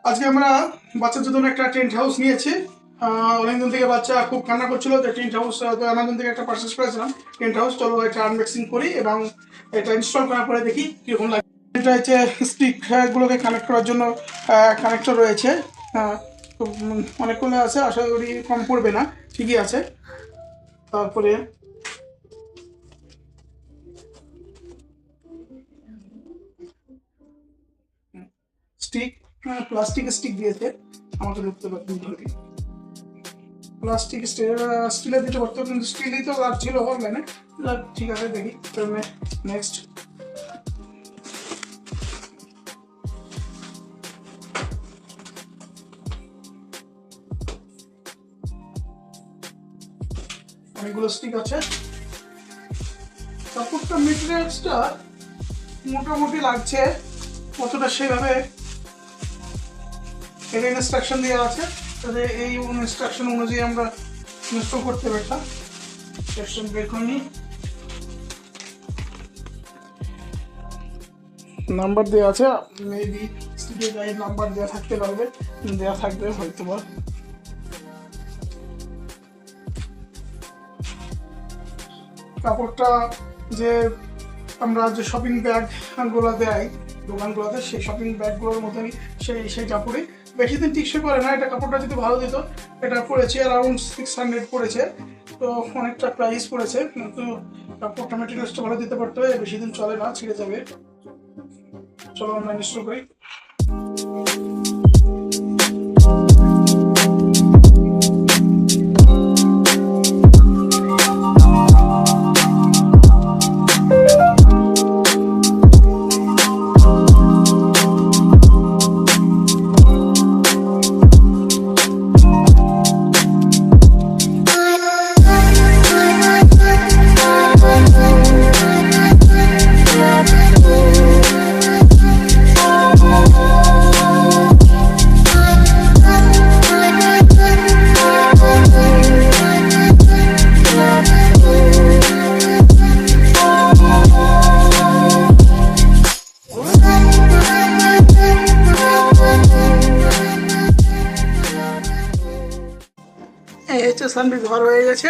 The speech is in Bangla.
আজকে আমরা বাচ্চাদের জন্য একটা টেন্ট হাউস নিয়েছি। অনেকদিন থেকে বাচ্চা খুব কান্না করছিল, যে টেন্ট হাউস তো অ্যামাজন থেকে একটা পারচেস করেছিলাম টেন্ট হাউস। চলো এটা আনবক্সিং করি এবং এটা ইনস্টল করার পরে দেখি কীরকম লাগে। এটা হচ্ছে স্টিক গুলোকে কানেক্ট করার জন্য কানেক্টর রয়েছে। অনেকগুলো আছে, আশা করি কম পড়বে না, ঠিকই আছে। তারপরে স্টিক, প্লাস্টিক স্টিক দিয়েছে, আমাকে ঢুকতে পারতেন ধরে প্লাস্টিক স্টিলের দিতে পারতো, কিন্তু স্টিলই তো আর ছিল অনলাইনে। ঠিক আছে, দেখি নেক্সট। অনেকগুলো স্টিক আছে। কাপড়টা মেটেরিয়ালসটা মোটামুটি লাগছে, কতটা সেভাবে এর ইনস্ট্রাকশন দেওয়া আছে, তাহলে এই ইনস্ট্রাকশন অনুযায়ী আমরা ইনস্টল করতে পারতাম। ইনস্ট্রাকশন বের করে নিই। নাম্বার দেওয়া আছে, মেবি স্টিকের গায়ে নাম্বার দেওয়া থাকতে পারবে, দেওয়া থাকবে হয়তো বা। কাপড়টা যে আমরা যে শপিং ব্যাগগুলো দেয় দোকানগুলোতে, সেই শপিং ব্যাগগুলোর মতনই সেই কাপড়ই, বেশি দিন টিকসই করে না। এটা কাপড়টা যদি ভালো দিত, এটা পড়েছে অ্যারাউন্ড 600 পড়েছে, তো অনেকটা প্রাইস পড়েছে, কিন্তু কাপড়টা মেটেরিয়ালসটা ভালো দিতে পারতো, বেশি দিন চলে না, ছিঁড়ে যাবে। চলো আমরা ইনস্টল করি। এই হচ্ছে সানবিট ঘর হয়ে গেছে।